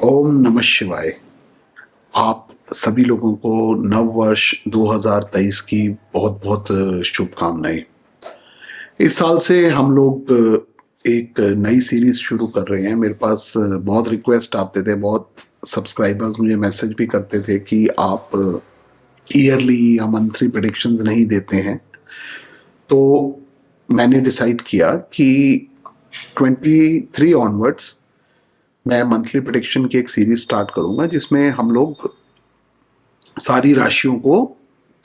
ओम नमः शिवाय। आप सभी लोगों को नव वर्ष 2023 की बहुत बहुत शुभकामनाएं। इस साल से हम लोग एक नई सीरीज शुरू कर रहे हैं। मेरे पास बहुत रिक्वेस्ट आते थे, बहुत सब्सक्राइबर्स मुझे मैसेज भी करते थे कि आप ईयरली या मंथली प्रेडिक्शंस नहीं देते हैं। तो मैंने डिसाइड किया कि 23 ऑनवर्ड्स मैं मंथली प्रेडिक्शन की एक सीरीज स्टार्ट करूंगा जिसमें हम लोग सारी राशियों को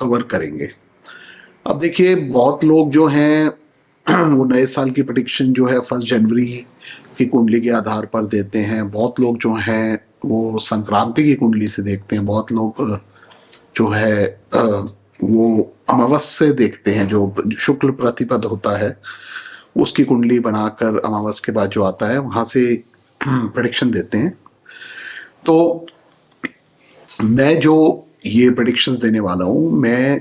कवर करेंगे। अब देखिए, बहुत लोग जो हैं वो नए साल की प्रेडिक्शन जो है 1 जनवरी की कुंडली के आधार पर देते हैं। बहुत लोग जो हैं वो संक्रांति की कुंडली से देखते हैं। बहुत लोग जो है वो अमावस्या से देखते हैं, जो शुक्ल प्रतिपद होता है उसकी कुंडली बनाकर अमावस्या के बाद जो आता है वहां से प्रेडिक्शन देते हैं। तो मैं जो ये प्रेडिक्शंस देने वाला हूँ, मैं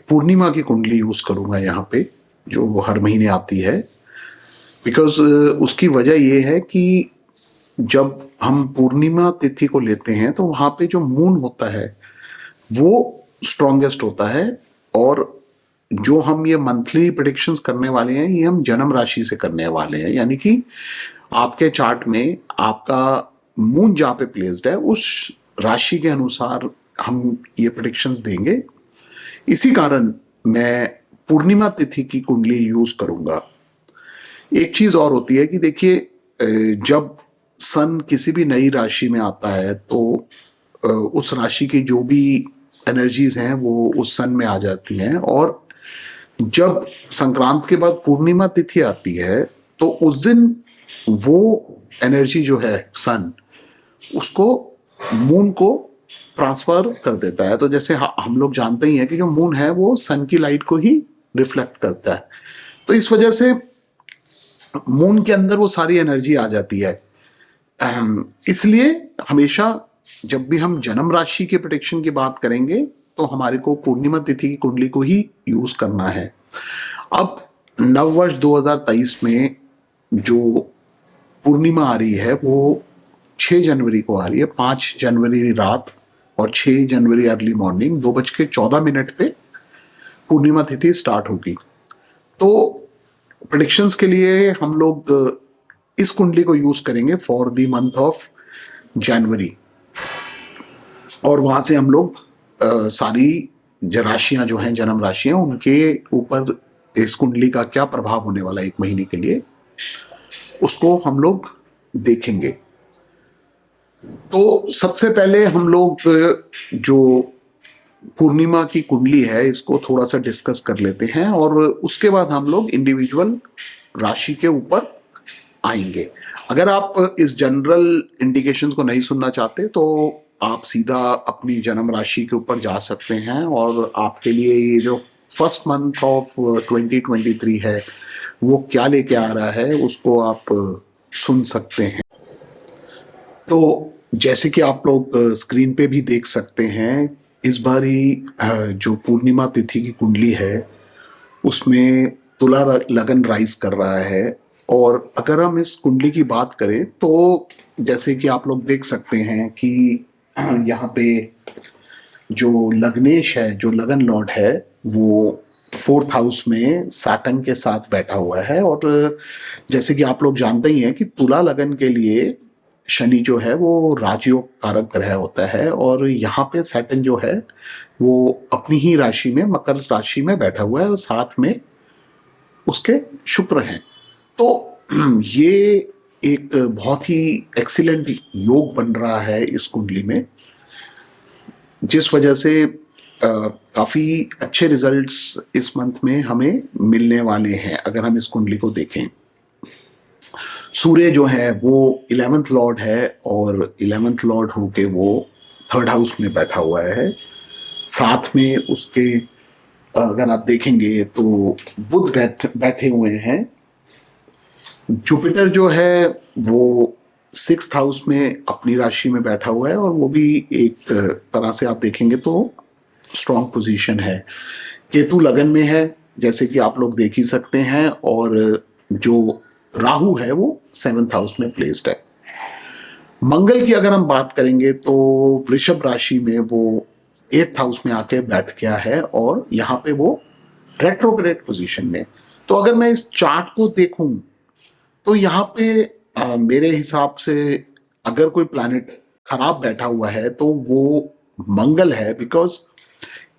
पूर्णिमा की कुंडली यूज करूंगा यहाँ पे, जो हर महीने आती है। बिकॉज उसकी वजह ये है कि जब हम पूर्णिमा तिथि को लेते हैं तो वहां पे जो मून होता है वो स्ट्रॉन्गेस्ट होता है। और जो हम ये मंथली प्रेडिक्शंस करने वाले हैं ये हम जन्म राशि से करने वाले हैं, यानी कि आपके चार्ट में आपका मून जहाँ पे प्लेस्ड है उस राशि के अनुसार हम ये प्रेडिक्शंस देंगे। इसी कारण मैं पूर्णिमा तिथि की कुंडली यूज करूंगा। एक चीज और होती है कि देखिए, जब सन किसी भी नई राशि में आता है तो उस राशि की जो भी एनर्जीज हैं वो उस सन में आ जाती हैं। और जब संक्रांत के बाद पूर्णिमा तिथि आती है तो उस दिन वो एनर्जी जो है सन उसको मून को ट्रांसफर कर देता है। तो जैसे हम लोग जानते ही हैं कि जो मून है वो सन की लाइट को ही रिफ्लेक्ट करता है। तो इस वजह से मून के अंदर वो सारी एनर्जी आ जाती है। इसलिए हमेशा जब भी हम जन्म राशि के प्रेडिक्शन की बात करेंगे तो हमारे को पूर्णिमा तिथि की कुंडली को ही यूज करना है। अब नववर्ष 2023 में जो पूर्णिमा आ रही है वो 6 जनवरी को आ रही है। 5 जनवरी रात और 6 जनवरी अर्ली मॉर्निंग 2:14 पे पूर्णिमा तिथि स्टार्ट होगी। तो प्रेडिक्शंस के लिए हम लोग इस कुंडली को यूज करेंगे for the month of January. और वहां से हम लोग सारी राशियां जो हैं जन्म राशियां उनके ऊपर इस कुंडली का क्या प्रभाव होने वाला है एक महीने के लिए उसको हम लोग देखेंगे। तो सबसे पहले हम लोग जो पूर्णिमा की कुंडली है इसको थोड़ा सा डिस्कस कर लेते हैं और उसके बाद हम लोग इंडिविजुअल राशि के ऊपर आएंगे। अगर आप इस जनरल इंडिकेशंस को नहीं सुनना चाहते तो आप सीधा अपनी जन्म राशि के ऊपर जा सकते हैं और आपके लिए ये जो फर्स्ट मंथ ऑफ 2023 है वो क्या लेके आ रहा है उसको आप सुन सकते हैं। तो जैसे कि आप लोग स्क्रीन पे भी देख सकते हैं, इस बारी जो पूर्णिमा तिथि की कुंडली है उसमें तुला लगन राइज कर रहा है। और अगर हम इस कुंडली की बात करें तो जैसे कि आप लोग देख सकते हैं कि यहाँ पे जो लग्नेश है, जो लगन लॉर्ड है, वो 4th हाउस में सैटर्न के साथ बैठा हुआ है। और जैसे कि आप लोग जानते ही हैं कि तुला लगन के लिए शनि जो है वो राजयोग कारक ग्रह होता है और यहाँ पे सैटर्न जो है वो अपनी ही राशि में मकर राशि में बैठा हुआ है और साथ में उसके शुक्र हैं। तो ये एक बहुत ही एक्सीलेंट योग बन रहा है इस कुंडली में, जिस वजह से काफी अच्छे रिजल्ट्स इस मंथ में हमें मिलने वाले हैं। अगर हम इस कुंडली को देखें, सूर्य जो है वो 11th लॉर्ड है और 11th लॉर्ड होके वो 3rd हाउस में बैठा हुआ है। साथ में उसके अगर आप देखेंगे तो बुध बैठे हुए हैं। जुपिटर जो है वो 6th हाउस में अपनी राशि में बैठा हुआ है और वो भी एक तरह से आप देखेंगे तो स्ट्रॉन्ग पोजीशन है। केतु लगन में है जैसे कि आप लोग देख ही सकते हैं और जो राहु है वो 7th हाउस में प्लेस्ड है। मंगल की अगर हम बात करेंगे तो वृषभ राशि में वो 8th हाउस में आके बैठ गया है और यहाँ पे वो रेट्रोग्रेड पोजीशन में। तो अगर मैं इस चार्ट को देखूं तो यहाँ पे मेरे हिसाब से अगर कोई प्लैनेट खराब बैठा हुआ है तो वो मंगल है, बिकॉज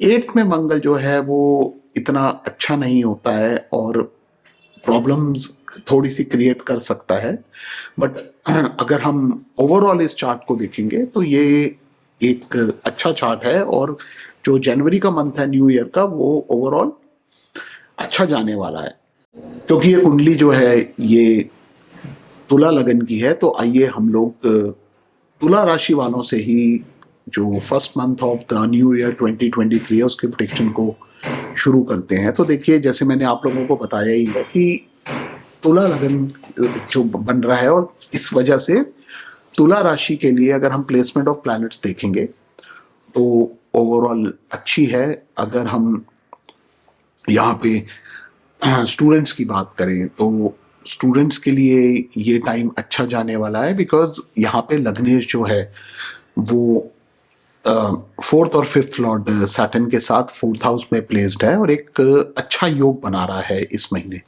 8th में मंगल जो है वो इतना अच्छा नहीं होता है और प्रॉब्लम्स थोड़ी सी क्रिएट कर सकता है। बट अगर हम ओवरऑल इस चार्ट को देखेंगे तो ये एक अच्छा चार्ट है और जो जनवरी का मंथ है न्यू ईयर का, वो ओवरऑल अच्छा जाने वाला है। क्योंकि ये कुंडली जो है ये तुला लगन की है, तो आइए हम लोग तुला राशि वालों से ही जो first month of the new year 2023 है उसके प्रेडिक्शन को शुरू करते हैं। तो देखिए, जैसे मैंने आप लोगों को बताया ही है कि तुला लगन जो बन रहा है, और इस वजह से तुला राशि के लिए अगर हम प्लेसमेंट ऑफ प्लैनेट्स देखेंगे तो ओवरऑल अच्छी है। अगर हम यहाँ पे स्टूडेंट्स की बात करें तो स्टूडेंट्स के लिए ये टाइम अच्छा जाने वाला है, बिकॉज यहाँ पे लग्नेश जो है वो 4th और 5th लॉर्ड सैटर्न के साथ 4th हाउस में प्लेस्ड है और एक अच्छा योग बना रहा है इस महीने।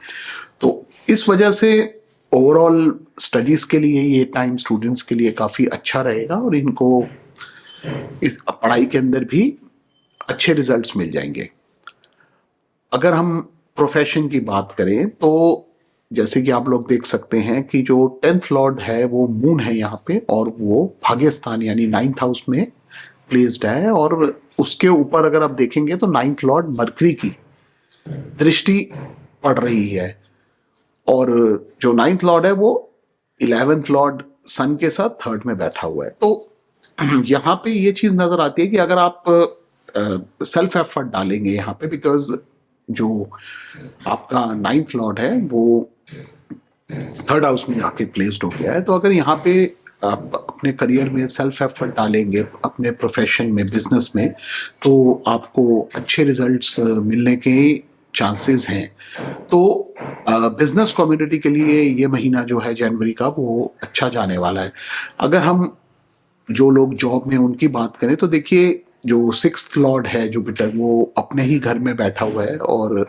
तो इस वजह से ओवरऑल स्टडीज के लिए ये टाइम स्टूडेंट्स के लिए काफ़ी अच्छा रहेगा और इनको इस पढ़ाई के अंदर भी अच्छे रिजल्ट्स मिल जाएंगे। अगर हम प्रोफेशन की बात करें तो जैसे कि आप लोग देख सकते हैं कि जो 10th लॉर्ड है वो मून है यहाँ पे, और वो भाग्य स्थान यानी 9th हाउस में प्लेस्ड है। और उसके ऊपर अगर आप देखेंगे तो 9th लॉर्ड मरकरी की दृष्टि पड़ रही है, और जो 9th लॉर्ड है वो 11th लॉर्ड सन के साथ 3rd में बैठा हुआ है। तो यहाँ पे ये चीज नजर आती है कि अगर आप सेल्फ एफर्ट डालेंगे यहाँ पे, बिकॉज जो आपका 9th लॉर्ड है वो 3rd हाउस में आके प्लेस्ड हो गया है, तो अगर यहाँ पे आप अपने करियर में सेल्फ एफर्ट डालेंगे, अपने प्रोफेशन में, बिजनेस में, तो आपको अच्छे रिजल्ट्स मिलने के चांसेस हैं। तो बिजनेस कम्युनिटी के लिए ये महीना जो है जनवरी का वो अच्छा जाने वाला है। अगर हम जो लोग जॉब में उनकी बात करें तो देखिए, जो 6th लॉर्ड है जुपिटर वो अपने ही घर में बैठा हुआ है और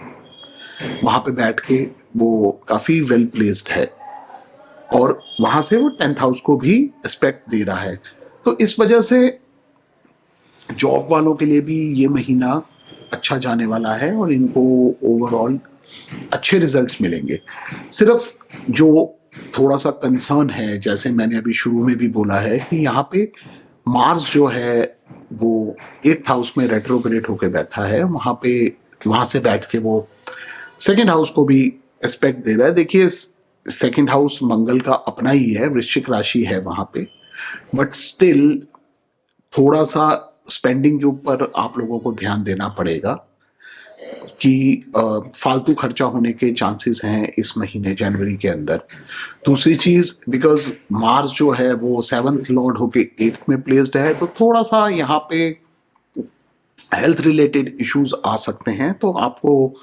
वहां पे बैठ के वो काफी वेल प्लेस्ड है और वहां से वो 10th हाउस को भी रिस्पेक्ट दे रहा है। तो इस वजह से जॉब वालों के लिए भी ये महीना अच्छा जाने वाला है और इनको ओवरऑल अच्छे रिजल्ट्स मिलेंगे। सिर्फ जो थोड़ा सा कंसर्न है, जैसे मैंने अभी शुरू में भी बोला है, कि यहाँ पे मार्स जो है वो 8th हाउस में रेट्रोग्रेड होकर बैठा है, वहां से बैठ के वो 2nd हाउस को भी एस्पेक्ट दे रहा है। देखिए, 2nd हाउस मंगल का अपना ही है, वृश्चिक राशि है वहां पे, बट स्टिल थोड़ा सा स्पेंडिंग के ऊपर आप लोगों को ध्यान देना पड़ेगा कि फालतू खर्चा होने के चांसेस हैं इस महीने जनवरी के अंदर। दूसरी चीज, बिकॉज मार्स जो है वो 7th लॉर्ड होके 8th में प्लेस्ड है, तो थोड़ा सा यहाँ पे हेल्थ रिलेटेड इश्यूज आ सकते हैं, तो आपको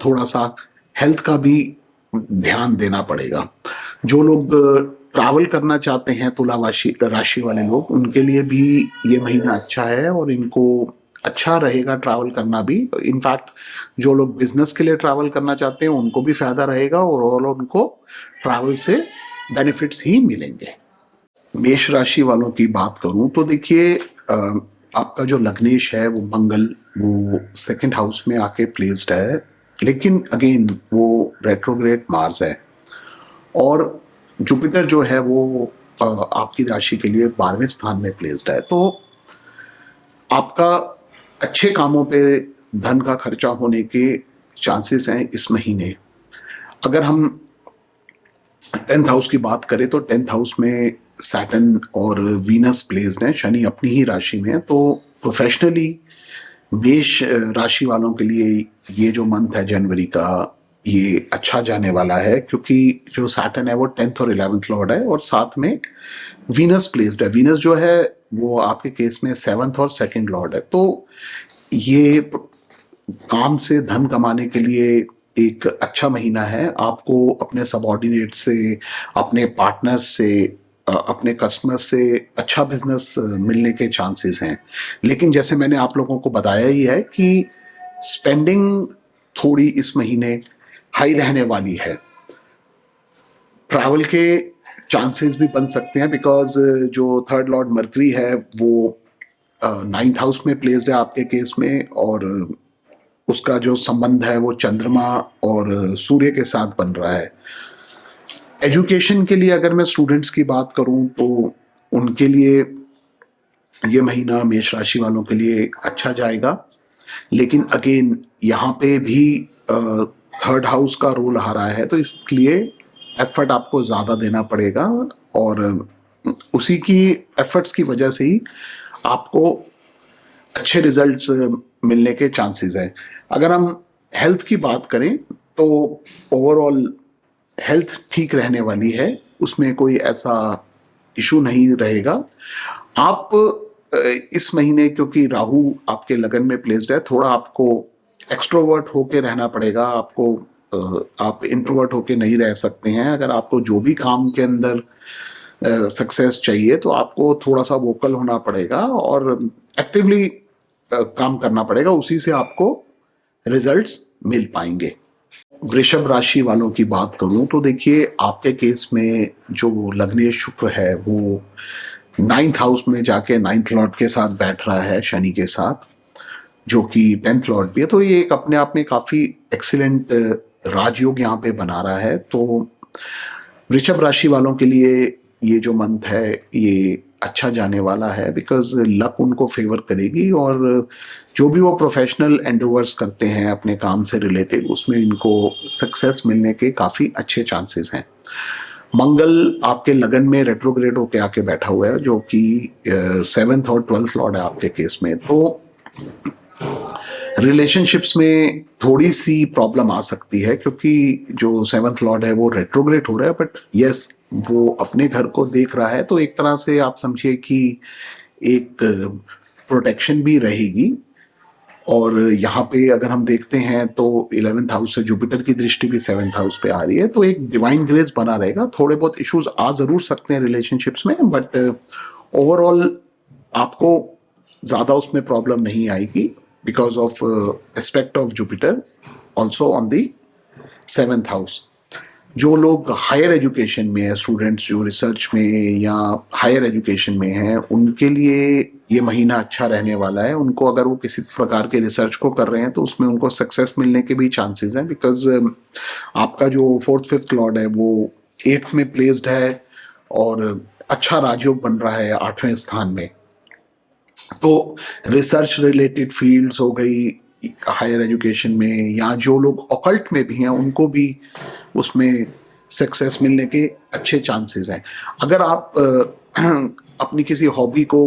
थोड़ा सा हेल्थ का भी ध्यान देना पड़ेगा। जो लोग ट्रैवल करना चाहते हैं, तुला राशि वाले लोग, उनके लिए भी ये महीना अच्छा है और इनको अच्छा रहेगा ट्रैवल करना भी। इनफैक्ट जो लोग बिजनेस के लिए ट्रैवल करना चाहते हैं उनको भी फायदा रहेगा और उनको ट्रैवल से बेनिफिट्स ही मिलेंगे। मेष राशि वालों की बात करूं तो देखिए, आपका जो लग्नेश है वो मंगल, वो 2nd हाउस में आके प्लेस्ड है, लेकिन अगेन वो रेट्रोग्रेड मार्स है, और जुपिटर जो है वो आपकी राशि के लिए 12वें स्थान में प्लेस्ड है। तो आपका अच्छे कामों पे धन का खर्चा होने के चांसेस हैं इस महीने। अगर हम 10th हाउस की बात करें तो 10th हाउस में सैटर्न और वीनस प्लेस्ड हैं, शनि अपनी ही राशि में है। तो प्रोफेशनली मेष राशि वालों के लिए ये जो मंथ है जनवरी का, ये अच्छा जाने वाला है, क्योंकि जो सैटर्न है वो 10th और 11th लॉर्ड है और साथ में वीनस प्लेस्ड है। वीनस जो है वो आपके केस में 7th और 2nd लॉर्ड है। तो ये काम से धन कमाने के लिए एक अच्छा महीना है। आपको अपने सबॉर्डिनेट से, अपने पार्टनर से अपने कस्टमर से अच्छा बिजनेस मिलने के चांसेस हैं। लेकिन जैसे मैंने आप लोगों को बताया ही है कि स्पेंडिंग थोड़ी इस महीने हाई रहने वाली है। ट्रैवल के चांसेस भी बन सकते हैं बिकॉज जो थर्ड लॉर्ड मरकरी है वो नाइन्थ हाउस में प्लेस्ड है आपके केस में, और उसका जो संबंध है वो चंद्रमा और सूर्य के साथ बन रहा है। एजुकेशन के लिए अगर मैं स्टूडेंट्स की बात करूं तो उनके लिए ये महीना मेष राशि वालों के लिए अच्छा जाएगा। लेकिन अगेन यहाँ पे भी थर्ड हाउस का रोल आ रहा है, तो इसलिए एफर्ट आपको ज़्यादा देना पड़ेगा, और उसी की एफर्ट्स की वजह से ही आपको अच्छे रिजल्ट्स मिलने के चांसेस हैं। अगर हम हेल्थ की बात करें तो ओवरऑल हेल्थ ठीक रहने वाली है, उसमें कोई ऐसा इशू नहीं रहेगा। आप इस महीने क्योंकि राहु आपके लगन में प्लेस्ड है, थोड़ा आपको एक्सट्रोवर्ट होके रहना पड़ेगा। आपको आप इंट्रोवर्ट होके नहीं रह सकते हैं। अगर आपको जो भी काम के अंदर सक्सेस चाहिए तो आपको थोड़ा सा वोकल होना पड़ेगा और एक्टिवली काम करना पड़ेगा, उसी से आपको रिजल्ट्स मिल पाएंगे। वृषभ राशि वालों की बात करूं तो देखिए आपके केस में जो लग्नेश शुक्र है वो नाइन्थ हाउस में जाके नाइन्थ लॉर्ड के साथ बैठ रहा है, शनि के साथ, जो कि टेंथ लॉर्ड भी है। तो ये एक अपने आप में काफी एक्सीलेंट राजयोग यहाँ पे बना रहा है। तो वृषभ राशि वालों के लिए ये जो मंथ है ये अच्छा जाने वाला है बिकॉज लक उनको फेवर करेगी, और जो भी वो प्रोफेशनल एंडोवर्स करते हैं अपने काम से रिलेटेड उसमें इनको सक्सेस मिलने के काफ़ी अच्छे चांसेस हैं। मंगल आपके लगन में रेट्रोग्रेड होके आके बैठा हुआ है, जो कि सेवेंथ और ट्वेल्थ लॉर्ड है आपके केस में। तो रिलेशनशिप्स में थोड़ी सी प्रॉब्लम आ सकती है क्योंकि जो सेवंथ लॉर्ड है वो रेट्रोग्रेड हो रहा है, बट यस वो अपने घर को देख रहा है, तो एक तरह से आप समझिए कि एक प्रोटेक्शन भी रहेगी। और यहाँ पे अगर हम देखते हैं तो 11th हाउस से जुपिटर की दृष्टि भी 7th हाउस पे आ रही है, तो एक डिवाइन ग्रेस बना रहेगा। थोड़े बहुत इश्यूज आ जरूर सकते हैं रिलेशनशिप्स में, बट ओवरऑल आपको ज़्यादा उसमें प्रॉब्लम नहीं आएगी because of aspect of Jupiter also on the 7th house. जो लोग हायर एजुकेशन में है, स्टूडेंट्स जो रिसर्च में या हायर एजुकेशन में हैं, उनके लिए ये महीना अच्छा रहने वाला है। उनको अगर वो किसी प्रकार के रिसर्च को कर रहे हैं तो उसमें उनको सक्सेस मिलने के भी चांसेस हैं बिकॉज आपका जो फोर्थ फिफ्थ लॉर्ड है वो एट्थ में प्लेस्ड है और अच्छा राजयोग बन रहा है 8वें स्थान में। तो रिसर्च रिलेटेड फील्ड्स हो गई हायर एजुकेशन में, या जो लोग ऑकल्ट में भी हैं उनको भी उसमें सक्सेस मिलने के अच्छे चांसेस हैं। अगर आप अपनी किसी हॉबी को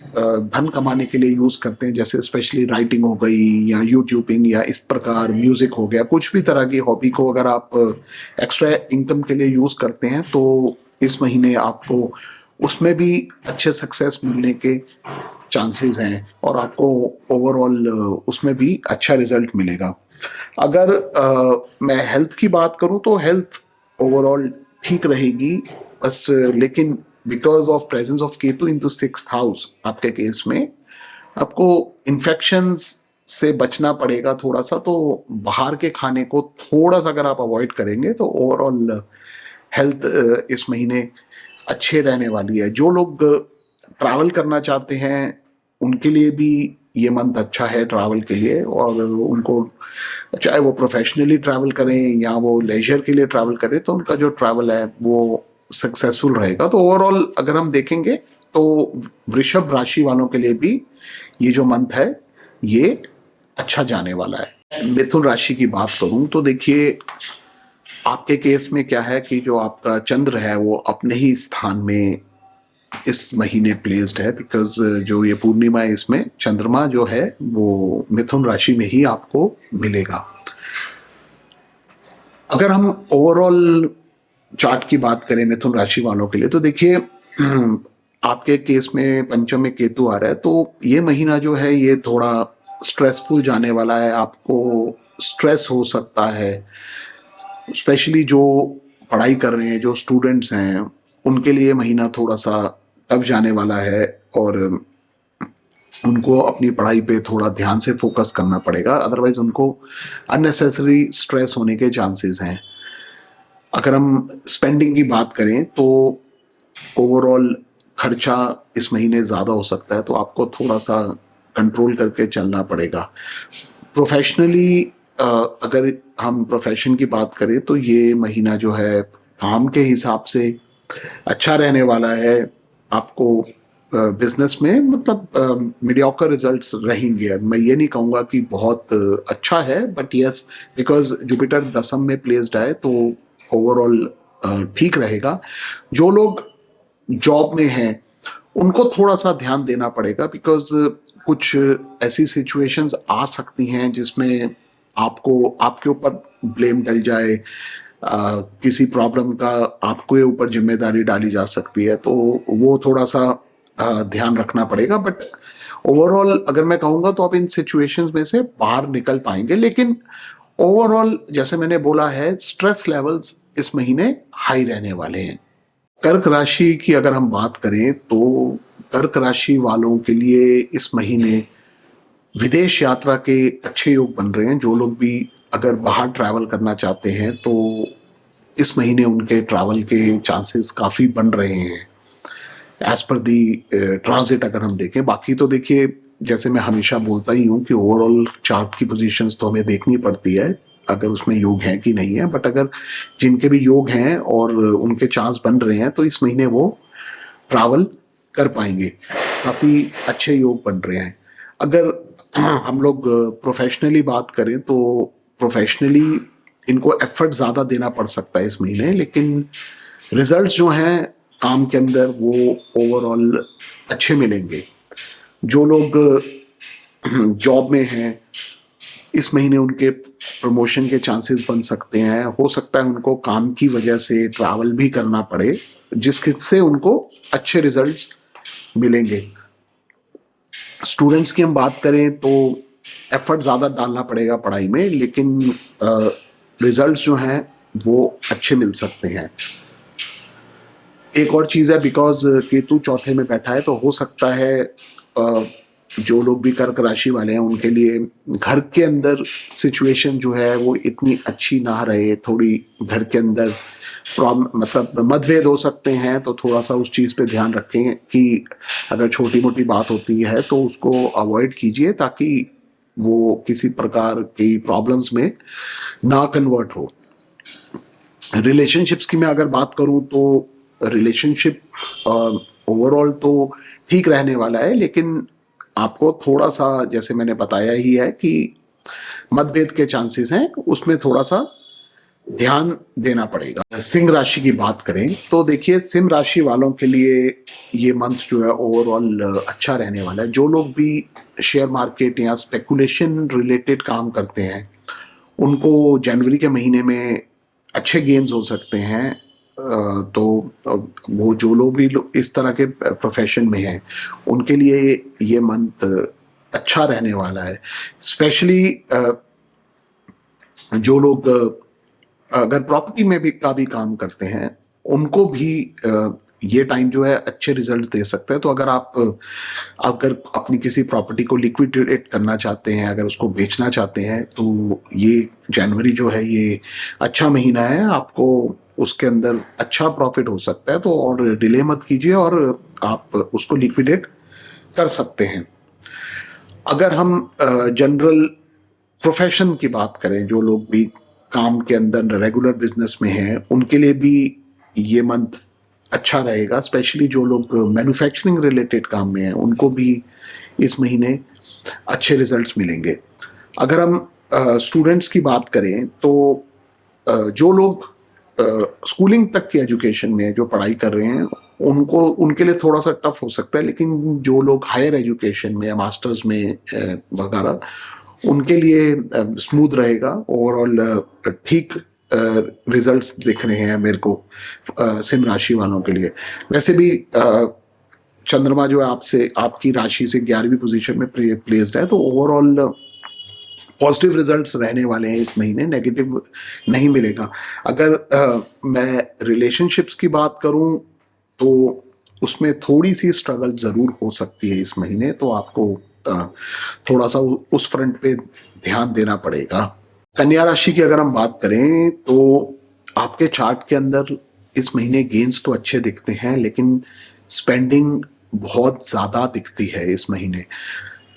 धन कमाने के लिए यूज करते हैं, जैसे स्पेशली राइटिंग हो गई या यूट्यूबिंग या इस प्रकार म्यूजिक हो गया, कुछ भी तरह की हॉबी को अगर आप एक्स्ट्रा इनकम के लिए यूज करते हैं तो इस महीने आपको उसमें भी अच्छे सक्सेस मिलने के चांसेस हैं और आपको ओवरऑल उसमें भी अच्छा रिजल्ट मिलेगा। अगर मैं हेल्थ की बात करूं तो हेल्थ ओवरऑल ठीक रहेगी, बस लेकिन because of presence of Ketu into 6th house आपके केस में आपको इन्फेक्शंस से बचना पड़ेगा थोड़ा सा। तो बाहर के खाने को थोड़ा सा अगर आप अवॉइड करेंगे तो ओवरऑल हेल्थ इस महीने अच्छे रहने वाली है। जो लोग ट्रैवल करना चाहते हैं उनके लिए भी ये मंथ अच्छा है ट्रैवल के लिए, और उनको चाहे वो प्रोफेशनली ट्रैवल करें या वो लेजर के लिए ट्रैवल करें तो उनका जो ट्रैवल है वो सक्सेसफुल रहेगा। तो ओवरऑल अगर हम देखेंगे तो वृषभ राशि वालों के लिए भी ये जो मंथ है ये अच्छा जाने वाला है। मिथुन राशि की बात करूं तो देखिए आपके केस में क्या है कि जो आपका चंद्र है वो अपने ही स्थान में इस महीने प्लेस्ड है बिकॉज जो ये पूर्णिमा है इसमें चंद्रमा जो है वो मिथुन राशि में ही आपको मिलेगा। अगर हम ओवरऑल चार्ट की बात करें मिथुन राशि वालों के लिए तो देखिए आपके केस में पंचम में केतु आ रहा है, तो ये महीना जो है ये थोड़ा स्ट्रेसफुल जाने वाला है। आपको स्ट्रेस हो सकता है, स्पेशली जो पढ़ाई कर रहे हैं जो स्टूडेंट्स हैं उनके लिए महीना थोड़ा सा टफ जाने वाला है और उनको अपनी पढ़ाई पे थोड़ा ध्यान से फोकस करना पड़ेगा, अदरवाइज उनको अननेसेसरी स्ट्रेस होने के चांसेस हैं। अगर हम स्पेंडिंग की बात करें तो ओवरऑल खर्चा इस महीने ज़्यादा हो सकता है, तो आपको थोड़ा सा कंट्रोल करके चलना पड़ेगा। प्रोफेशनली अगर हम प्रोफेशन की बात करें तो ये महीना जो है काम के हिसाब से अच्छा रहने वाला है। आपको बिजनेस में मतलब मीडियोकर रिजल्ट्स रहेंगे। मैं ये नहीं कहूँगा कि बहुत अच्छा है, बट यस, बिकॉज जुपिटर दसम में प्लेस्ड है तो ओवरऑल ठीक रहेगा। जो लोग जॉब में हैं उनको थोड़ा सा ध्यान देना पड़ेगा, बिकॉज कुछ ऐसी सिचुएशंस आ सकती हैं जिसमें आपको आपके ऊपर ब्लेम डल जाए, किसी प्रॉब्लम का आपके ऊपर जिम्मेदारी डाली जा सकती है, तो वो थोड़ा सा ध्यान रखना पड़ेगा। बट ओवरऑल अगर मैं कहूँगा तो आप इन सिचुएशंस में से बाहर निकल पाएंगे। लेकिन ओवरऑल जैसे मैंने बोला है, स्ट्रेस लेवल्स इस महीने हाई रहने वाले हैं। कर्क राशि की अगर हम बात करें तो कर्क राशि वालों के लिए इस महीने विदेश यात्रा के अच्छे योग बन रहे हैं। जो लोग भी अगर बाहर ट्रैवल करना चाहते हैं तो इस महीने उनके ट्रैवल के चांसेस काफ़ी बन रहे हैं एज पर दी ट्रांजिट अगर हम देखें। बाकी तो देखिए, जैसे मैं हमेशा बोलता ही हूँ कि ओवरऑल चार्ट की पोजीशंस तो हमें देखनी पड़ती है अगर उसमें योग है कि नहीं है, बट अगर जिनके भी योग हैं और उनके चांस बन रहे हैं तो इस महीने वो ट्रैवल कर पाएंगे। काफ़ी अच्छे योग बन रहे हैं। अगर हम लोग प्रोफेशनली बात करें तो प्रोफेशनली इनको एफर्ट ज़्यादा देना पड़ सकता है इस महीने, लेकिन रिजल्ट्स जो हैं काम के अंदर वो ओवरऑल अच्छे मिलेंगे। जो लोग जॉब में हैं इस महीने उनके प्रमोशन के चांसेस बन सकते हैं। हो सकता है उनको काम की वजह से ट्रैवल भी करना पड़े, जिससे उनको अच्छे रिजल्ट्स मिलेंगे। स्टूडेंट्स की हम बात करें तो एफर्ट ज़्यादा डालना पड़ेगा पढ़ाई में, लेकिन रिजल्ट्स जो हैं वो अच्छे मिल सकते हैं। एक और चीज़ है, बिकॉज केतु चौथे में बैठा है तो हो सकता है जो लोग भी कर्क राशि वाले हैं उनके लिए घर के अंदर सिचुएशन जो है वो इतनी अच्छी ना रहे। थोड़ी घर के अंदर मतलब मतभेद हो सकते हैं, तो थोड़ा सा उस चीज़ पे ध्यान रखें कि अगर छोटी मोटी बात होती है तो उसको अवॉइड कीजिए, ताकि वो किसी प्रकार की प्रॉब्लम्स में ना कन्वर्ट हो। रिलेशनशिप्स की मैं अगर बात करूं तो रिलेशनशिप ओवरऑल तो ठीक रहने वाला है, लेकिन आपको थोड़ा सा, जैसे मैंने बताया ही है कि मतभेद के चांसेस हैं, उसमें थोड़ा सा ध्यान देना पड़ेगा। सिंह राशि की बात करें तो देखिए, सिंह राशि वालों के लिए ये मंथ जो है ओवरऑल अच्छा रहने वाला है। जो लोग भी शेयर मार्केट या स्पेकुलेशन रिलेटेड काम करते हैं उनको जनवरी के महीने में अच्छे गेन्स हो सकते हैं। तो वो जो लोग भी इस तरह के प्रोफेशन में हैं उनके लिए ये मंथ अच्छा रहने वाला है। स्पेशली जो लोग अगर प्रॉपर्टी में भी का भी काम करते हैं उनको भी ये टाइम जो है अच्छे रिजल्ट दे सकते हैं। तो अगर आप अगर अपनी किसी प्रॉपर्टी को लिक्विडेट करना चाहते हैं, अगर उसको बेचना चाहते हैं, तो ये जनवरी जो है ये अच्छा महीना है, आपको उसके अंदर अच्छा प्रॉफिट हो सकता है। तो और डिले मत कीजिए और आप उसको लिक्विडेट कर सकते हैं। अगर हम जनरल प्रोफेशन की बात करें, जो लोग भी काम के अंदर रेगुलर बिजनेस में हैं उनके लिए भी ये मंथ अच्छा रहेगा। स्पेशली जो लोग मैन्युफैक्चरिंग रिलेटेड काम में हैं उनको भी इस महीने अच्छे रिजल्ट्स मिलेंगे। अगर हम स्टूडेंट्स की बात करें तो जो लोग स्कूलिंग तक की एजुकेशन में जो पढ़ाई कर रहे हैं उनको उनके लिए थोड़ा सा टफ हो सकता है, लेकिन जो लोग हायर एजुकेशन में या मास्टर्स में वगैरह उनके लिए स्मूथ रहेगा। ओवरऑल ठीक रिजल्ट्स दिख रहे हैं मेरे को सिंह राशि वालों के लिए। वैसे भी चंद्रमा जो है आपसे आपकी राशि से 11वीं पोजीशन में प्लेस्ड है, तो ओवरऑल पॉजिटिव रिजल्ट्स रहने वाले हैं इस महीने, नेगेटिव नहीं मिलेगा। अगर मैं रिलेशनशिप्स की बात करूं तो उसमें थोड़ी सी स्ट्रगल ज़रूर हो सकती है इस महीने, तो आपको थोड़ा सा उस फ्रंट पे ध्यान देना पड़ेगा। कन्या राशि की अगर हम बात करें तो आपके चार्ट के अंदर इस महीने गेन्स तो अच्छे दिखते हैं, लेकिन स्पेंडिंग बहुत ज़्यादा दिखती है इस महीने।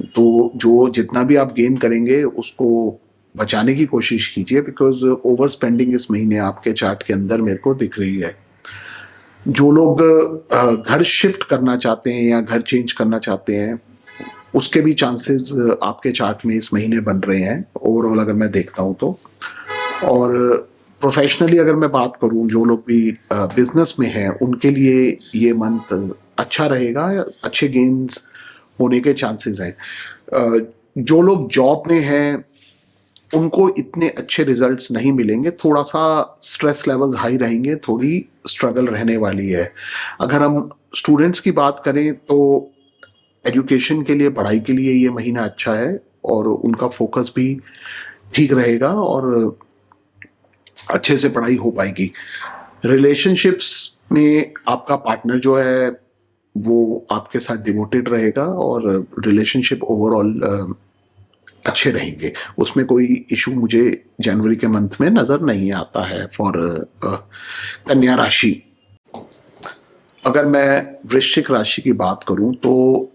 तो जो जितना भी आप गेन करेंगे उसको बचाने की कोशिश कीजिए, बिकॉज ओवर स्पेंडिंग इस महीने आपके चार्ट के अंदर मेरे को दिख रही है। जो लोग घर शिफ्ट करना चाहते हैं या घर चेंज करना चाहते हैं, उसके भी चांसेस आपके चार्ट में इस महीने बन रहे हैं ओवरऑल अगर मैं देखता हूँ तो। और प्रोफेशनली अगर मैं बात करूँ, जो लोग भी बिजनेस में हैं उनके लिए ये मंथ अच्छा रहेगा, अच्छे गेन्स होने के चांसेस हैं। जो लोग जॉब में हैं उनको इतने अच्छे रिजल्ट्स नहीं मिलेंगे, थोड़ा सा स्ट्रेस लेवल्स हाई रहेंगे, थोड़ी स्ट्रगल रहने वाली है। अगर हम स्टूडेंट्स की बात करें तो एजुकेशन के लिए, पढ़ाई के लिए ये महीना अच्छा है और उनका फोकस भी ठीक रहेगा और अच्छे से पढ़ाई हो पाएगी। रिलेशनशिप्स में आपका पार्टनर जो है वो आपके साथ डिवोटेड रहेगा और रिलेशनशिप ओवरऑल अच्छे रहेंगे। उसमें कोई इशू मुझे जनवरी के मंथ में नज़र नहीं आता है फॉर कन्या राशि। अगर मैं वृश्चिक राशि की बात करूं तो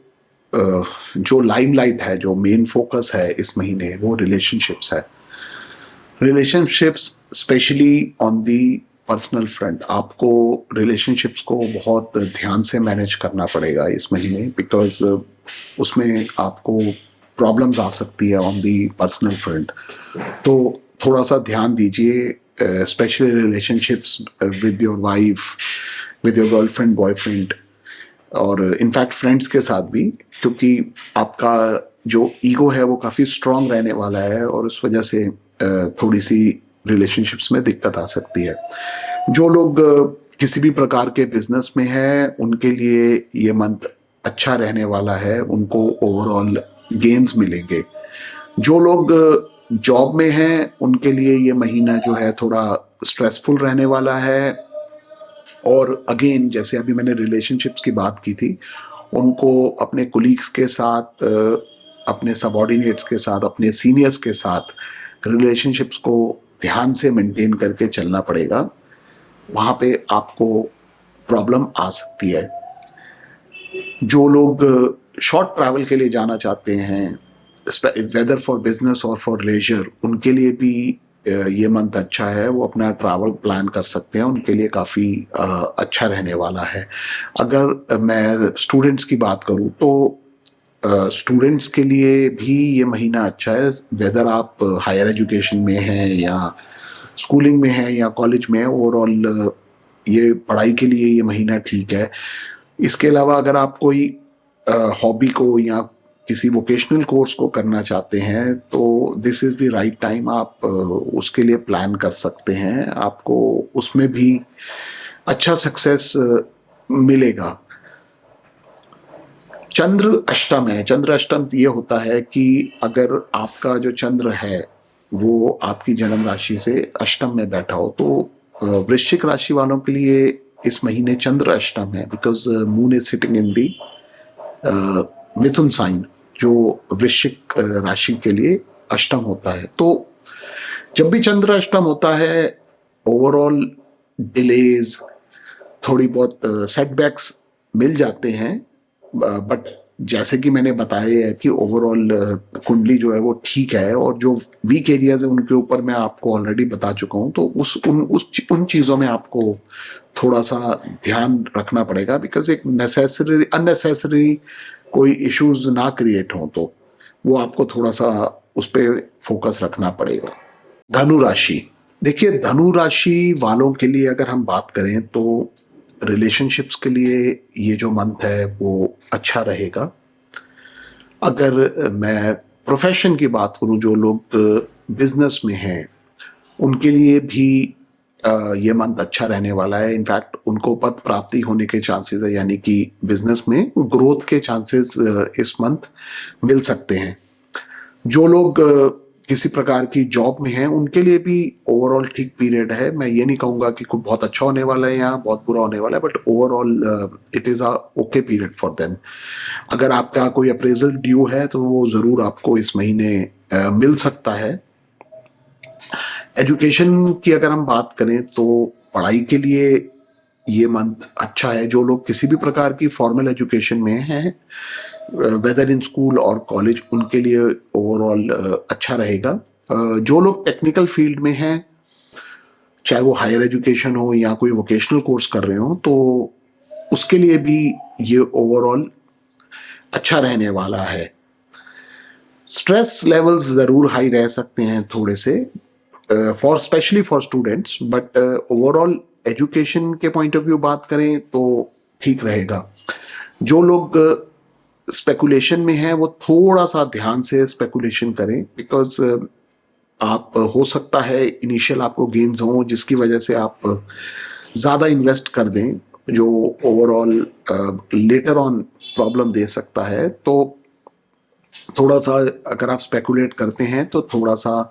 जो लाइमलाइट है, जो मेन फोकस है इस महीने, वो रिलेशनशिप्स है। Relationships specially on the personal front, आपको रिलेशनशिप्स को बहुत ध्यान से मैनेज करना पड़ेगा इस महीने, बिकॉज उसमें आपको प्रॉब्लम्स आ सकती है ऑन दी पर्सनल फ्रंट। तो थोड़ा सा ध्यान दीजिए, specially relationships with your wife, with your girlfriend, boyfriend और इनफैक्ट फ्रेंड्स के साथ भी, क्योंकि आपका जो ईगो है वो काफ़ी स्ट्रांग रहने वाला है और उस वजह से थोड़ी सी रिलेशनशिप्स में दिक्कत आ सकती है। जो लोग किसी भी प्रकार के बिजनेस में हैं उनके लिए ये मंथ अच्छा रहने वाला है, उनको ओवरऑल गेन्स मिलेंगे। जो लोग जॉब में हैं उनके लिए ये महीना जो है थोड़ा स्ट्रेसफुल रहने वाला है। और अगेन, जैसे अभी मैंने रिलेशनशिप्स की बात की थी, उनको अपने कोलीग्स के साथ, अपने सबॉर्डिनेट्स के साथ, अपने सीनियर्स के साथ रिलेशनशिप्स को ध्यान से मेंटेन करके चलना पड़ेगा, वहाँ पे आपको प्रॉब्लम आ सकती है। जो लोग शॉर्ट ट्रैवल के लिए जाना चाहते हैं, वेदर फॉर बिजनेस और फॉर लेजर, उनके लिए भी ये मंथ अच्छा है, वो अपना ट्रैवल प्लान कर सकते हैं, उनके लिए काफ़ी अच्छा रहने वाला है। अगर मैं स्टूडेंट्स की बात करूँ तो स्टूडेंट्स के लिए भी ये महीना अच्छा है, वेदर आप हायर एजुकेशन में हैं या स्कूलिंग में हैं या कॉलेज में, ओवरऑल ये पढ़ाई के लिए ये महीना ठीक है। इसके अलावा अगर आप कोई हॉबी को या किसी वोकेशनल कोर्स को करना चाहते हैं तो this is the right time, आप उसके लिए प्लान कर सकते हैं, आपको उसमें भी अच्छा सक्सेस मिलेगा। चंद्र अष्टम है। चंद्र अष्टम ये होता है कि अगर आपका जो चंद्र है वो आपकी जन्म राशि से अष्टम में बैठा हो, तो वृश्चिक राशि वालों के लिए इस महीने चंद्र अष्टम है, because moon is sitting in the Mithun sign, जो वृश्चिक राशि के लिए अष्टम होता है। तो जब भी चंद्र अष्टम होता है, ओवरऑल डिलेज, थोड़ी बहुत सेटबैक्स मिल जाते हैं, बट जैसे कि मैंने बताया है कि ओवरऑल कुंडली जो है वो ठीक है, और जो वीक एरियाज है उनके ऊपर मैं आपको ऑलरेडी बता चुका हूँ। तो उन चीज़ों में आपको थोड़ा सा ध्यान रखना पड़ेगा, बिकॉज एक अननेसेसरी कोई इश्यूज ना क्रिएट हो, तो वो आपको थोड़ा सा उस पर फोकस रखना पड़ेगा। धनु राशि, देखिए धनु राशि वालों के लिए अगर हम बात करें तो रिलेशनशिप्स के लिए ये जो मंथ है वो अच्छा रहेगा। अगर मैं प्रोफेशन की बात करूं, जो लोग बिजनेस में हैं उनके लिए भी ये मंथ अच्छा रहने वाला है। इनफैक्ट उनको पद प्राप्ति होने के चांसेस है, यानी कि बिजनेस में ग्रोथ के चांसेस इस मंथ मिल सकते हैं। जो लोग किसी प्रकार की जॉब में हैं उनके लिए भी ओवरऑल ठीक पीरियड है। मैं ये नहीं कहूँगा कि कुछ बहुत अच्छा होने वाला है या बहुत बुरा होने वाला है, but overall it is a okay period for them. अगर आपका कोई अप्रेजल ड्यू है तो वो ज़रूर आपको इस महीने मिल सकता है। एजुकेशन की अगर हम बात करें तो पढ़ाई के लिए ये मंथ अच्छा है। जो लोग किसी भी प्रकार की फॉर्मल एजुकेशन में हैं, वेदर इन स्कूल और कॉलेज, उनके लिए ओवरऑल अच्छा रहेगा। जो लोग टेक्निकल फील्ड में हैं, चाहे वो हायर एजुकेशन हो या कोई वोकेशनल कोर्स कर रहे हो, तो उसके लिए भी ये ओवरऑल अच्छा रहने वाला है। स्ट्रेस लेवल्स ज़रूर हाई रह सकते हैं थोड़े से, for specially for students, but overall education के पॉइंट ऑफ व्यू बात करें तो ठीक रहेगा। जो लोग स्पेकुलेशन में हैं वो थोड़ा सा ध्यान से स्पेकुलेशन करें, बिकॉज आप हो सकता है इनिशियल आपको गेन्स हों जिसकी वजह से आप ज़्यादा इन्वेस्ट कर दें, जो ओवरऑल लेटर ऑन प्रॉब्लम दे सकता है। तो थोड़ा सा अगर आप स्पेकुलेट करते हैं तो थोड़ा सा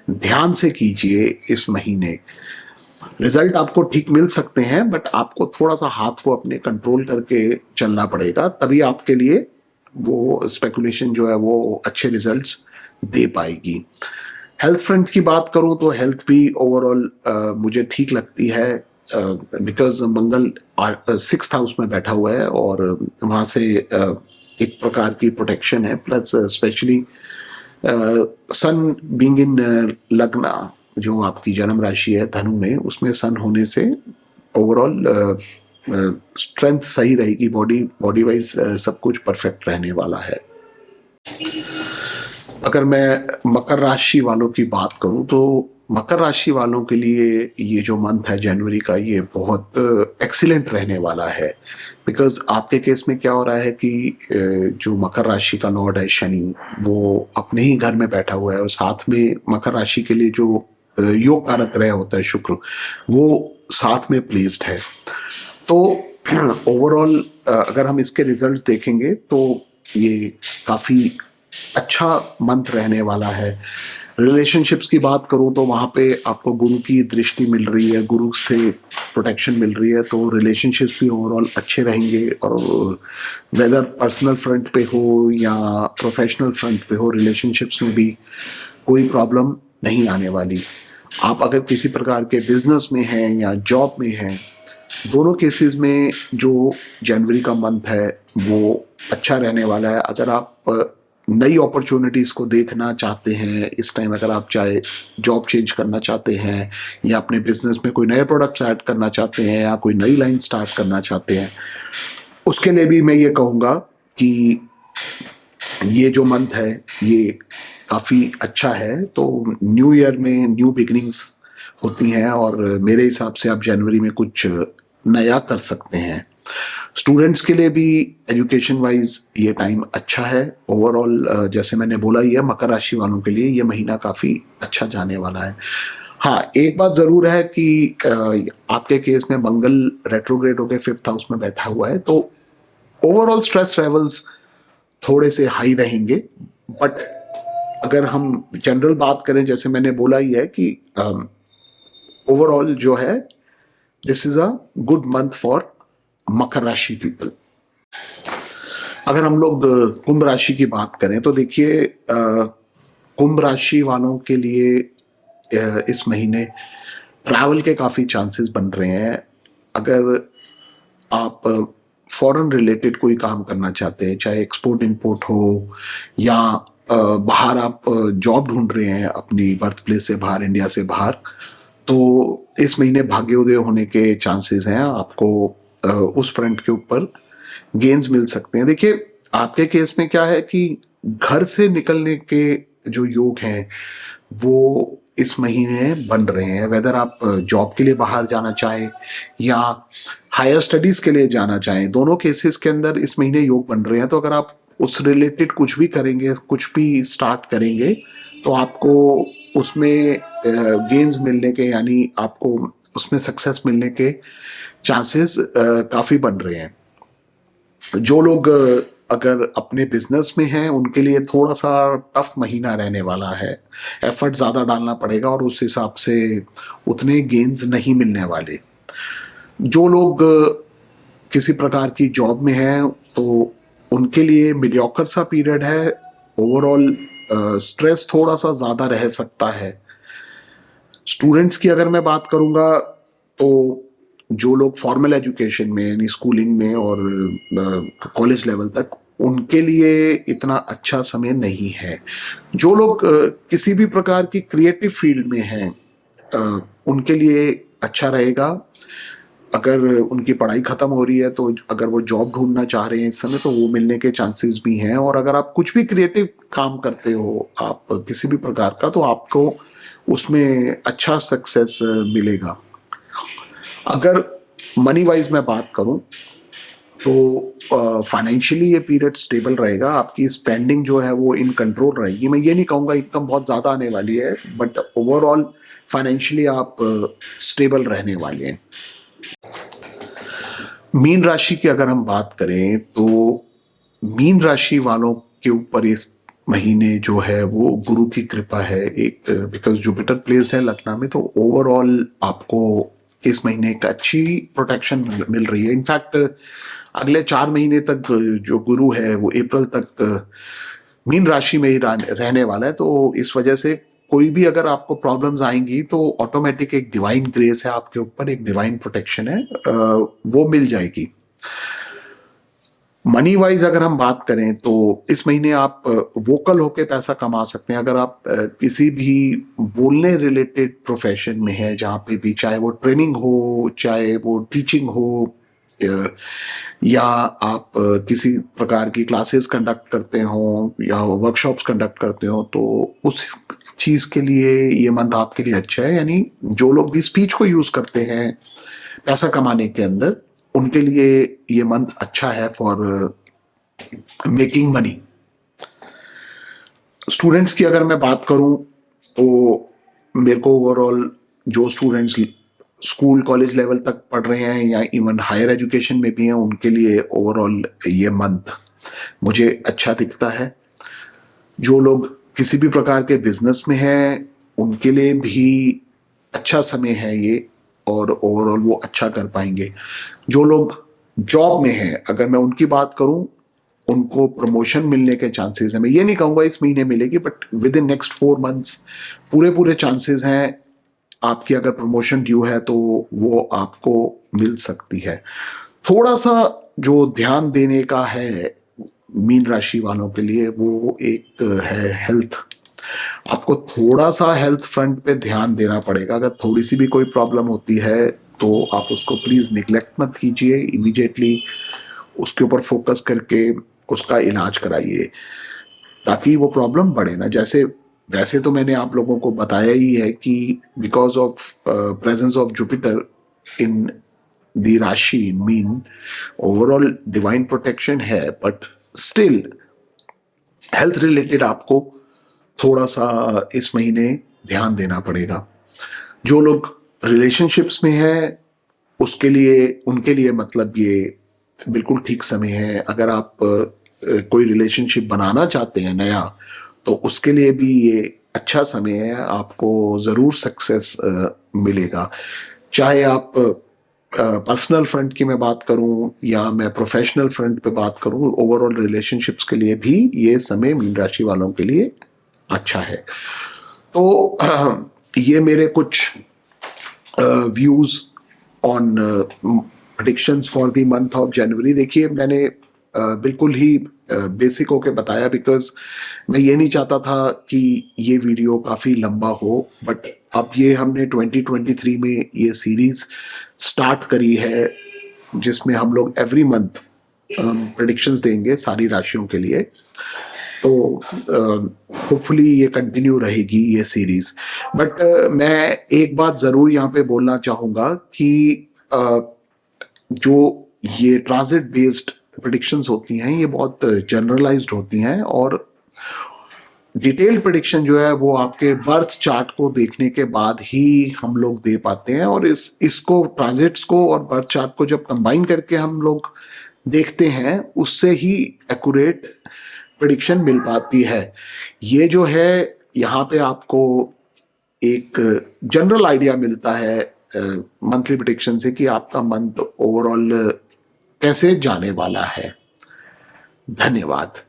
ध्यान से कीजिए। इस महीने रिजल्ट आपको ठीक मिल सकते हैं, बट आपको थोड़ा सा हाथ को अपने कंट्रोल करके चलना पड़ेगा, तभी आपके लिए वो स्पेकुलेशन जो है वो अच्छे रिजल्ट्स दे पाएगी। हेल्थ फ्रंट की बात करूं तो हेल्थ भी ओवरऑल मुझे ठीक लगती है, बिकॉज मंगल 6th हाउस में बैठा हुआ है और वहाँ से एक प्रकार की प्रोटेक्शन है, plus specially sun being in lagna, जो आपकी जन्म राशि है धनु में, उसमें सन होने से ओवरऑल स्ट्रेंथ सही रहेगी। बॉडी बॉडी वाइज सब कुछ परफेक्ट रहने वाला है। अगर मैं मकर राशि वालों की बात करूं तो मकर राशि वालों के लिए ये जो मंथ है जनवरी का, ये बहुत एक्सीलेंट रहने वाला है। बिकॉज आपके केस में क्या हो रहा है कि जो मकर राशि का लॉर्ड है शनि, वो अपने ही घर में बैठा हुआ है, और साथ में मकर राशि के लिए जो योग कारक ग्रह होता है शुक्र, वो साथ में प्लेस्ड है। तो ओवरऑल अगर हम इसके रिजल्ट्स देखेंगे तो ये काफ़ी अच्छा मंथ रहने वाला है। रिलेशनशिप्स की बात करूं तो वहाँ पे आपको गुरु की दृष्टि मिल रही है, गुरु से प्रोटेक्शन मिल रही है, तो रिलेशनशिप्स भी ओवरऑल अच्छे रहेंगे। और वेदर पर्सनल फ्रंट पे हो या प्रोफेशनल फ्रंट पे हो, रिलेशनशिप्स में भी कोई प्रॉब्लम नहीं आने वाली। आप अगर किसी प्रकार के बिजनेस में हैं या जॉब में हैं, दोनों केसेस में जो जनवरी का मंथ है वो अच्छा रहने वाला है। अगर आप नई अपॉर्चुनिटीज़ को देखना चाहते हैं इस टाइम, अगर आप चाहे जॉब चेंज करना चाहते हैं या अपने बिजनेस में कोई नए प्रोडक्ट ऐड करना चाहते हैं या कोई नई लाइन स्टार्ट करना चाहते हैं, उसके लिए भी मैं ये कहूँगा कि ये जो मंथ है ये काफ़ी अच्छा है। तो न्यू ईयर में न्यू बिगिनिंग्स होती हैं और मेरे हिसाब से आप जनवरी में कुछ नया कर सकते हैं। स्टूडेंट्स के लिए भी एजुकेशन वाइज ये टाइम अच्छा है। ओवरऑल जैसे मैंने बोला ही है, मकर राशि वालों के लिए ये महीना काफ़ी अच्छा जाने वाला है। हाँ, एक बात ज़रूर है कि आपके केस में मंगल रेट्रोग्रेड होकर 5th हाउस में बैठा हुआ है, तो ओवरऑल स्ट्रेस लेवल्स थोड़े से हाई रहेंगे। बट अगर हम जनरल बात करें, जैसे मैंने बोला ही है कि ओवरऑल जो है this is a good month for Makar rashi people. अगर हम लोग कुंभ राशि की बात करें तो देखिए, कुंभ राशि वालों के लिए इस महीने ट्रैवल के काफ़ी चांसेस बन रहे हैं। अगर आप फॉरेन रिलेटेड कोई काम करना चाहते हैं, चाहे एक्सपोर्ट इंपोर्ट हो या बाहर आप जॉब ढूंढ रहे हैं अपनी बर्थ प्लेस से बाहर, इंडिया से बाहर, तो इस महीने भाग्योदय होने के चांसेस हैं। आपको उस फ्रंट के ऊपर गेन्स मिल सकते हैं। देखिए, आपके केस में क्या है कि घर से निकलने के जो योग हैं वो इस महीने बन रहे हैं। वेदर आप जॉब के लिए बाहर जाना चाहें या हायर स्टडीज के लिए जाना चाहें, दोनों केसेस के अंदर इस महीने योग बन रहे हैं। तो अगर आप उस रिलेटेड कुछ भी करेंगे, कुछ भी स्टार्ट करेंगे, तो आपको उसमें गेन्स मिलने के, यानी आपको उसमें सक्सेस मिलने के चांसेस काफ़ी बन रहे हैं। जो लोग अगर अपने बिजनेस में हैं उनके लिए थोड़ा सा टफ महीना रहने वाला है, एफर्ट ज़्यादा डालना पड़ेगा और उस हिसाब से उतने गेन्स नहीं मिलने वाले। जो लोग किसी प्रकार की जॉब में हैं तो उनके लिए मीडियोकर सा पीरियड है। ओवरऑल स्ट्रेस थोड़ा सा ज़्यादा रह सकता है। स्टूडेंट्स की अगर मैं बात करूँगा तो जो लोग फॉर्मल एजुकेशन में यानी स्कूलिंग में और कॉलेज लेवल तक, उनके लिए इतना अच्छा समय नहीं है। जो लोग किसी भी प्रकार की क्रिएटिव फील्ड में हैं उनके लिए अच्छा रहेगा। अगर उनकी पढ़ाई ख़त्म हो रही है तो अगर वो जॉब ढूंढना चाह रहे हैं इस समय तो वो मिलने के चांसेस भी हैं। और अगर आप कुछ भी क्रिएटिव काम करते हो आप किसी भी प्रकार का, तो आपको उसमें अच्छा सक्सेस मिलेगा। अगर मनी वाइज मैं बात करूं तो फाइनेंशियली ये पीरियड स्टेबल रहेगा। आपकी स्पेंडिंग जो है वो इन कंट्रोल रहेगी। मैं ये नहीं कहूँगा इनकम बहुत ज़्यादा आने वाली है, बट ओवरऑल फाइनेंशियली आप स्टेबल रहने वाले हैं। मीन राशि की अगर हम बात करें तो मीन राशि वालों के ऊपर इस महीने जो है वो गुरु की कृपा है एक, बिकॉज जुपिटर प्लेस्ड है लग्न में, तो ओवरऑल आपको इस महीने एक अच्छी प्रोटेक्शन मिल रही है। इनफैक्ट अगले 4 महीने तक जो गुरु है वो अप्रैल तक मीन राशि में ही रहने वाला है। तो इस वजह से कोई भी अगर आपको प्रॉब्लम्स आएंगी तो ऑटोमेटिक एक डिवाइन ग्रेस है आपके ऊपर, एक डिवाइन प्रोटेक्शन है, वो मिल जाएगी। मनी वाइज अगर हम बात करें तो इस महीने आप वोकल होके पैसा कमा सकते हैं। अगर आप किसी भी बोलने रिलेटेड प्रोफेशन में है, जहाँ पे भी, चाहे वो ट्रेनिंग हो, चाहे वो टीचिंग हो, या आप किसी प्रकार की क्लासेस कंडक्ट करते हो या वर्कशॉप्स कंडक्ट करते हो, तो उस चीज़ के लिए ये मंथ आपके लिए अच्छा है। यानी जो लोग भी स्पीच को यूज़ करते हैं पैसा कमाने के अंदर, उनके लिए ये मंथ अच्छा है फॉर मेकिंग मनी। स्टूडेंट्स की अगर मैं बात करूं तो मेरे को ओवरऑल जो स्टूडेंट्स स्कूल कॉलेज लेवल तक पढ़ रहे हैं या इवन हायर एजुकेशन में भी हैं, उनके लिए ओवरऑल ये मंथ मुझे अच्छा दिखता है। जो लोग किसी भी प्रकार के बिजनेस में हैं उनके लिए भी अच्छा समय है ये, और ओवरऑल वो अच्छा कर पाएंगे। जो लोग जॉब में हैं अगर मैं उनकी बात करूं, उनको प्रमोशन मिलने के चांसेस हैं। मैं ये नहीं कहूँगा इस महीने मिलेगी, but with in next 4 months पूरे चांसेस हैं। आपकी अगर प्रमोशन ड्यू है तो वो आपको मिल सकती है। थोड़ा सा जो ध्यान देने का है मीन राशि वालों के लिए वो एक है हेल्थ। आपको थोड़ा सा हेल्थ फ्रंट पे ध्यान देना पड़ेगा। अगर थोड़ी सी भी कोई प्रॉब्लम होती है तो आप उसको प्लीज़ निगलेक्ट मत कीजिए, इमीडिएटली उसके ऊपर फोकस करके उसका इलाज कराइए ताकि वो प्रॉब्लम बढ़े ना। जैसे वैसे तो मैंने आप लोगों को बताया ही है कि because of presence of Jupiter in the राशि in mean, overall divine protection है, बट स्टिल हेल्थ रिलेटेड आपको थोड़ा सा इस महीने ध्यान देना पड़ेगा। जो लोग रिलेशनशिप्स में हैं उसके लिए, उनके लिए मतलब ये बिल्कुल ठीक समय है। अगर आप कोई रिलेशनशिप बनाना चाहते हैं नया, तो उसके लिए भी ये अच्छा समय है, आपको ज़रूर सक्सेस मिलेगा। चाहे आप पर्सनल फ्रंट की मैं बात करूं या मैं प्रोफेशनल फ्रंट पे बात करूं, ओवरऑल रिलेशनशिप्स के लिए भी ये समय मीन राशि वालों के लिए अच्छा है। तो ये मेरे कुछ views on predictions for the month of January. देखिए मैंने बिल्कुल ही बेसिक होके बताया, बिकॉज मैं ये नहीं चाहता था कि ये वीडियो काफ़ी लंबा हो, बट अब ये हमने 2023 में ये सीरीज़ स्टार्ट करी है जिसमें हम लोग एवरी मंथ प्रेडिक्शंस देंगे सारी राशियों के लिए। तो होपफुली ये कंटिन्यू रहेगी ये सीरीज़। बट मैं एक बात ज़रूर यहाँ पे बोलना चाहूँगा कि जो ये ट्रांजिट बेस्ड प्रेडिक्शंस होती हैं ये बहुत जनरलाइज्ड होती हैं, और डिटेल प्रेडिक्शन जो है वो आपके बर्थ चार्ट को देखने के बाद ही हम लोग दे पाते हैं। और इसको ट्रांजिट्स को और बर्थ चार्ट को जब कंबाइन करके हम लोग देखते हैं उससे ही एक्यूरेट प्रिडिक्शन मिल पाती है। ये जो है यहाँ पे आपको एक जनरल आइडिया मिलता है मंथली प्रिडिक्शन से कि आपका मंथ ओवरऑल कैसे जाने वाला है। धन्यवाद।